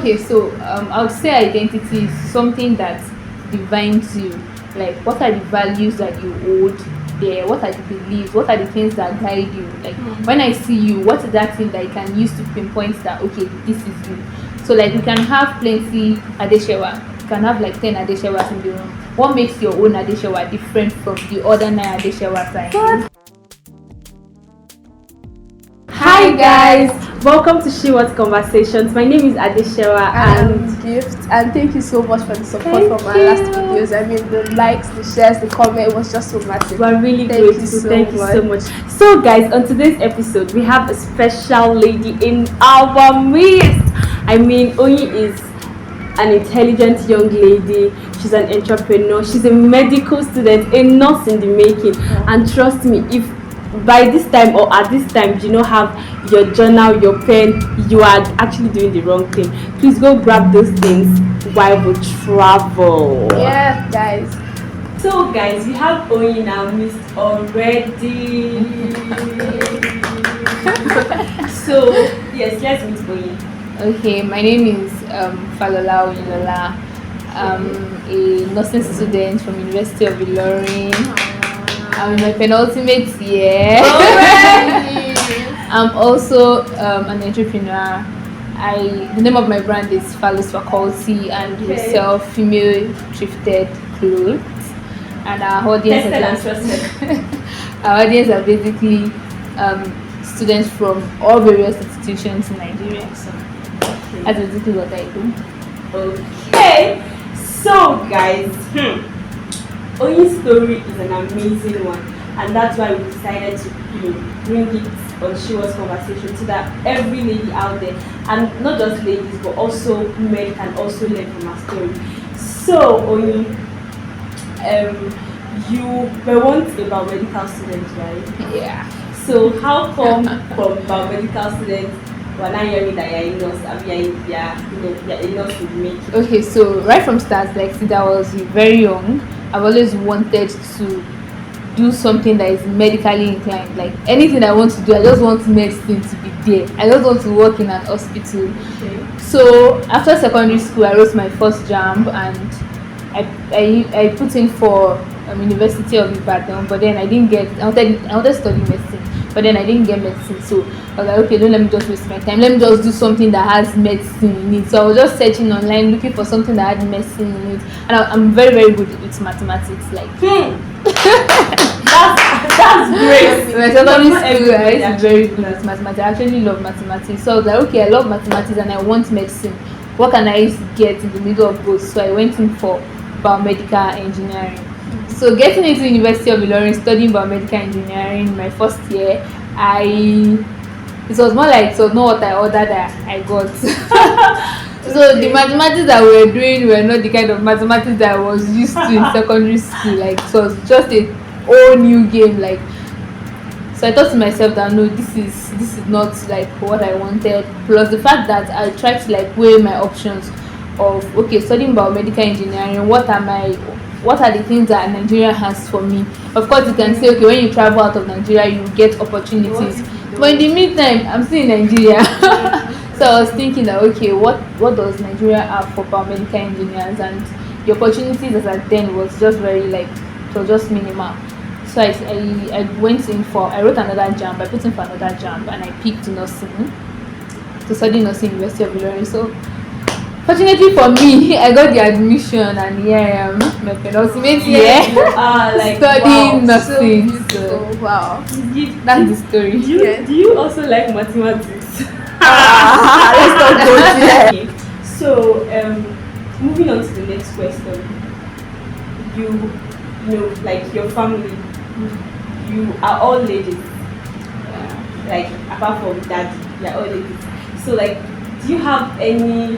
Okay, so I would say identity is something that defines you. Like, what are the values that you hold there? What are the beliefs? What are the things that guide you? Like, when I see you, what is that thing that I can use to pinpoint that, okay, this is you? So, like, you can have plenty Adeshewa. You can have like 10 Adeshewas in the room. What makes your own Adeshewa different from the other 9 Adeshewas? Hi guys, welcome to She What Conversations. My name is Adeshewa and Gift, and thank you so much for the support from our last videos. I mean, the likes, the shares, the comment, it was just so massive. we're really grateful. Thank you so much. So guys, on today's episode, we have a special lady in our midst. I mean, Oyin is an intelligent young lady. She's an entrepreneur. She's a medical student, a nurse in the making. And trust me, if by this time or at this time you don't have your journal, your pen, you are actually doing the wrong thing. Please go grab those things while we travel. Yeah, guys. So guys, we have Oyin in our midst already. So yes, let's meet Oyin. Okay, my name is Falola Oyinlola. I'm a nursing student from University of Ilorin. I'm in my penultimate year. I'm also an entrepreneur. The name of my brand is Phallus Faculty, and we sell female thrifted clothes. And our audience our audience are basically students from all various institutions in Nigeria. So that's basically what I do. Okay, so guys, Oyin's story is an amazing one, and that's why we decided to bring it on She Was Conversation, so that every lady out there, and not just ladies but also men, can also learn from her story. So Oyin, you were once a biomedical student, right? Yeah. So how come from biomedical student we're now hearing that you're a nurse, you're a nurse in the making? Okay, so right from start, like since I was very young, I've always wanted to do something that is medically inclined. Like anything I want to do, I just want medicine to be there. I just want to work in an hospital. Okay. So after secondary school, I wrote my first JAMB, and I put in for University of Ibadan, but then I didn't get. I wanted to study medicine, but then I didn't get medicine. So I was like, okay, don't let me just waste my time. Let me just do something that has medicine in it. So I was just searching online, looking for something that had medicine in it, and I'm very, very good with mathematics. Like, that's great. when I secondary school, I was very good at mathematics. I actually love mathematics. So I was like, okay, I love mathematics and I want medicine. What can I get in the middle of both? So I went in for biomedical engineering. So getting into University of Ilorin, studying biomedical engineering, my first year, it was more like, it was not what I ordered that I got. So the mathematics that we were doing were not the kind of mathematics that I was used to in secondary school. Like, it was just a whole new game. Like, so I thought to myself that no, this is not like what I wanted. Plus the fact that I tried to like weigh my options of, okay, studying biomedical engineering, what are the things that Nigeria has for me? Of course, you can say, okay, when you travel out of Nigeria, you get opportunities. But in the meantime, I'm still in Nigeria. So I was thinking that, okay, what does Nigeria have for biomedical engineers? And the opportunities as at then was just very like, it was just minimal. So I went in for, I wrote another JAMB, I put in for another JAMB, and I picked nursing, to study nursing University of Ilorin. So fortunately for me, I got the admission, and here I am, my penultimate year, like, studying nursing. So, wow. That's the story. Do you also like mathematics? Let's not go there. Okay. So moving on to the next question. You know, like your family, you are all ladies. Like apart from daddy, you're all ladies. So like, do you have any,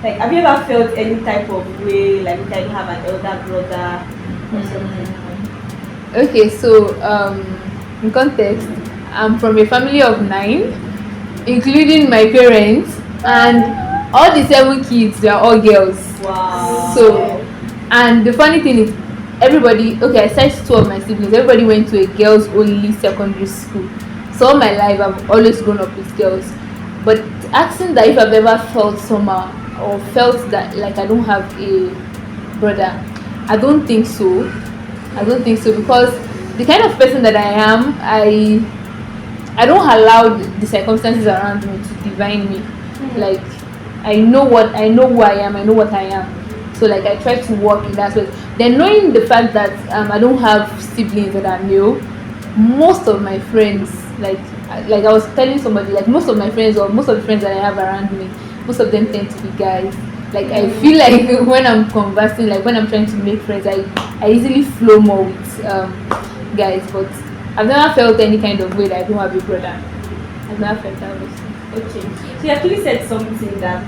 like, have you ever felt any type of way, like you can have an elder brother or something? Okay, so in context, I'm from a family of 9, including my parents, and all the 7 kids, they are all girls. Wow. So, and the funny thing is, everybody, okay, aside 2 of my siblings, everybody went to a girls only secondary school. So all my life I've always grown up with girls. But asking that if I've ever felt somehow or felt that like I don't have a brother, I don't think so. I don't think so because the kind of person that I am, I don't allow the circumstances around me to define me. Like I know who I am, I know what I am. So like I try to work in that way. Then knowing the fact that I don't have siblings that are male, most of my friends like I was telling somebody, like most of my friends or most of the friends that I have around me, most of them tend to be guys. Like I feel like when I'm conversing, like when I'm trying to make friends, I easily flow more with guys. But I've never felt any kind of way that I don't have a brother. I've never felt that way. Okay, so you actually said something that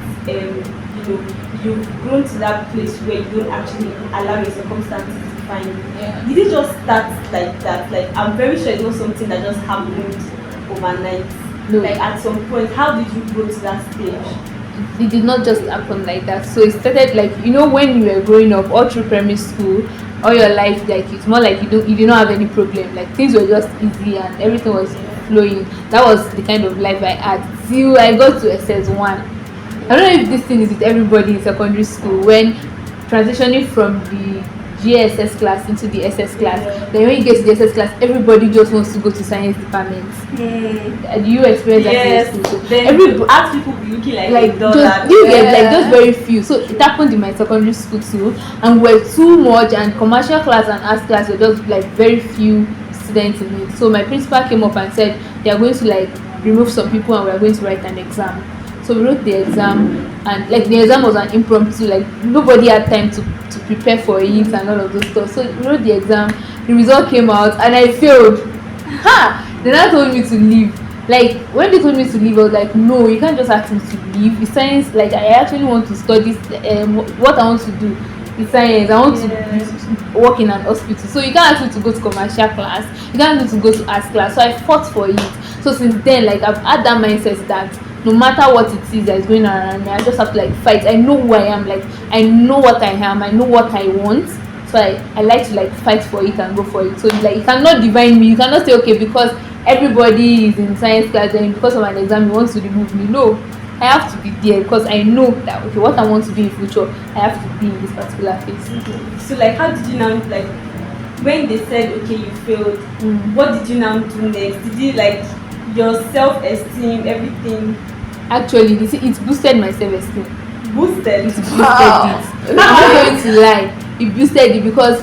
you've grown to that place where you don't actually allow your circumstances to define you. Yeah. Did it just start like that? Like I'm very sure it's not something that just happened overnight. No. Like at some point, how did you grow to that stage? It did not just happen like that. So it started like when you were growing up all through primary school, all your life, like it's more like you did not have any problem. Like things were just easy and everything was flowing. That was the kind of life I had till I got to SS1. I don't know if this thing is with everybody in secondary school when transitioning from the GSS class into the SS class. Then when you get to the SS class, everybody just wants to go to science department. Do you experience that? Yes. In school? So Then ask people be looking like just, you get like just very few. So it happened in my secondary school too, and we're too much. And commercial class and arts class were just like very few students in it. So my principal came up and said they are going to like remove some people and we are going to write an exam. So we wrote the exam, and like the exam was an impromptu, like nobody had time to prepare for it and all of those stuff. So we wrote the exam, the result came out and I failed. They now told me to leave. Like when they told me to leave, I was like, no, you can't just ask me to leave. It's science, like I actually want to study what I want to do. It's science. I want to work in an hospital. So you can't ask me to go to commercial class. You can't ask me to go to arts class. So I fought for it. So since then, like I've had that mindset that no matter what it is that is going on around me, I just have to like fight. I know who I am. Like I know what I am. I know what I want. So I like to like fight for it and go for it. So like you cannot divine me. You cannot say okay because everybody is in science class and because of an exam you want to remove me. No, I have to be there because I know that okay, what I want to be in future, I have to be in this particular phase. So like how did you now like when they said okay you failed, what did you now do next? Did you like your self-esteem, everything? Actually, it boosted my self-esteem. Boosted? It boosted it. I'm not going to lie. It boosted it because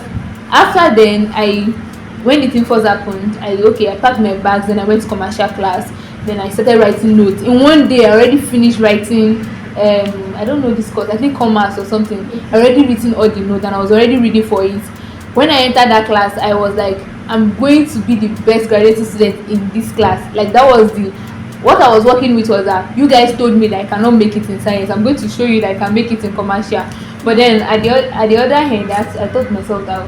after then, when the thing first happened, I packed my bags and I went to commercial class. Then I started writing notes. In one day, I already finished writing. I don't know this course. I think commerce or something. I already written all the notes and I was already reading for it. When I entered that class, I was like, I'm going to be the best graduating student in this class. Like that was what I was working with was that you guys told me that I cannot make it in science. I'm going to show you that I can make it in commercial. But then at the other hand, I thought to myself that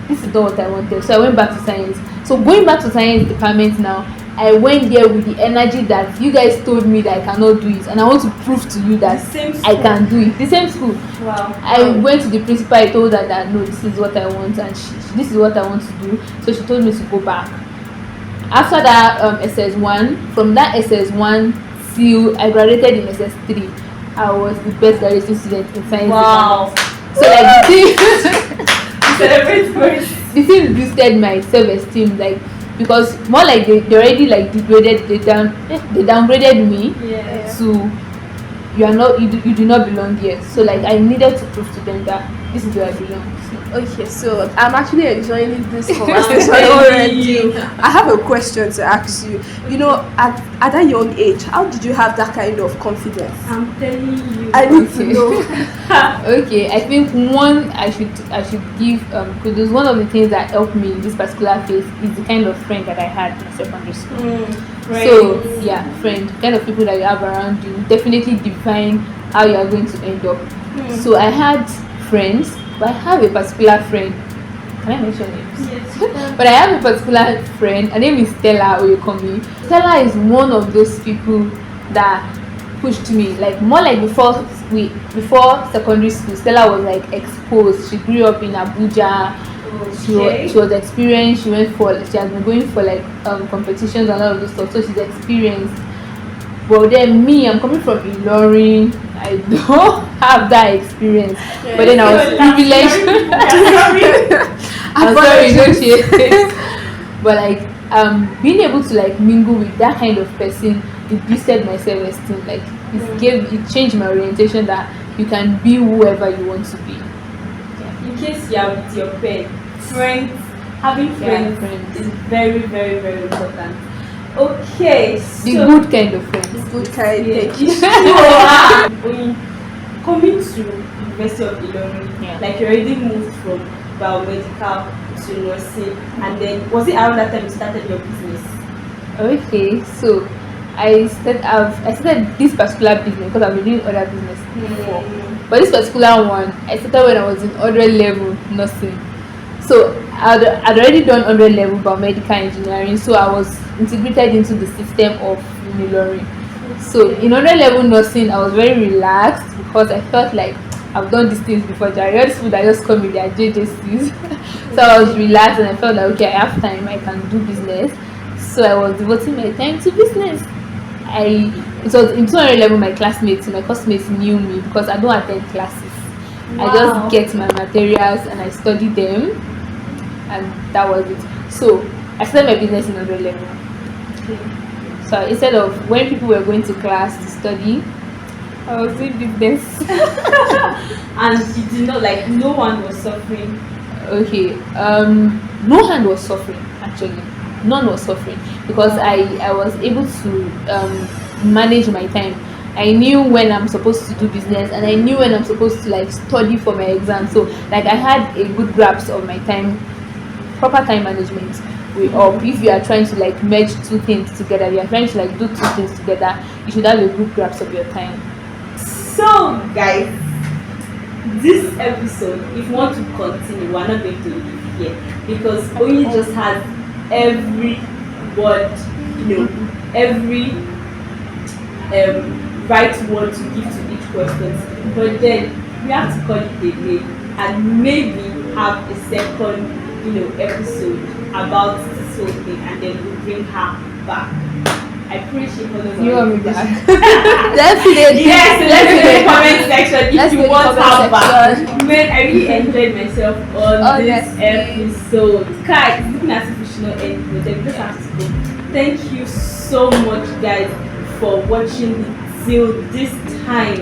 this is not what I wanted. So I went back to science. So going back to science department now, I went there with the energy that you guys told me that I cannot do it, and I want to prove to you that I can do it. The same school. Wow. I went to the principal. I told her that no, this is what I want, and this is what I want to do. So she told me to go back. After that SS1, from that SS1 till I graduated in SS3, I was the best graduating student in science. Wow. So like the thing boosted my self-esteem, like because more like they already like degraded, they downgraded me to you do not belong here. So like I needed to prove to them that this is where I belong. Okay, so I'm actually enjoying this conversation already. I have a question to ask you. You know, at that young age, how did you have that kind of confidence? I'm telling you. I need to know. Okay, I think one I should give kudos. One of the things that helped me in this particular phase is the kind of friend that I had in secondary school. So yeah, friend, kind of people that you have around you definitely define how you are going to end up. So I had friends, but I have a particular friend. Can I mention names? Yes. But I have a particular friend. Her name is Stella Oyekomi. Stella is one of those people that pushed me. Like more like before secondary school, Stella was like exposed. She grew up in Abuja. She was experienced. She has been going for like competitions and all of this stuff. So she's experienced. But then me, I'm coming from Ilorin. I don't have that experience. But then I was privileged. I'm sorry, don't you? But like being able to like mingle with that kind of person, it boosted my self-esteem. Like it changed my orientation that you can be whoever you want to be. In case you are with your friends, having friends is very, very, very important. Okay, so the good kind of friends. Good kind. Thank you. Coming to University of Ilorin, like you already moved from biomedical to nursing, and then was it around that time you started your business? Okay, so I started this particular business because I've been doing other business before. But this particular one, I started when I was in 100 level nursing. So I'd already done 100 level biomedical engineering, so I was integrated into the system of Ilorin. So in 100 level nursing, I was very relaxed because I felt like I've done these things before. There are people that just come with their JJCs. So I was relaxed and I felt like, okay, I have time, I can do business. So I was devoting my time to business. It was in 200 level, my classmates, my classmates knew me because I don't attend classes. Wow. I just get my materials and I study them, and that was it. So I started my business in 100 level. Okay. So instead of when people were going to class to study, I was doing business. And you did not, like, no one was suffering. Okay, no hand was suffering actually. None was suffering because I was able to manage my time. I knew when I'm supposed to do business and I knew when I'm supposed to like study for my exam. So like I had a good grasp of my time, proper time management. If you are trying to like merge two things together, you are trying to like do two things together, you should have a good grasp of your time. So guys, this episode, if you want to continue, we're not going to leave here because Oyin just has every word, every right word to give to each question. But then we have to call it a day and maybe have a second, episode about this whole thing, and then we'll bring her back. I pray she follows you want me back. Definitely. Yes, let's in the comment section if you want her back. Man, I really enjoyed myself on this episode. Guys, looking as if we should not end, but then we just have to go. Thank you so much, guys, for watching till this time.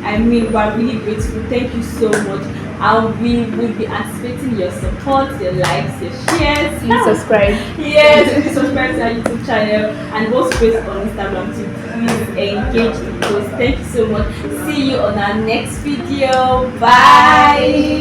I mean, we're really grateful. Thank you so much. And we will be anticipating your support, your likes, your shares. Please subscribe. Yes, please subscribe to our YouTube channel and go straight on Instagram to please engage the post. Thank you so much. See you on our next video. Bye.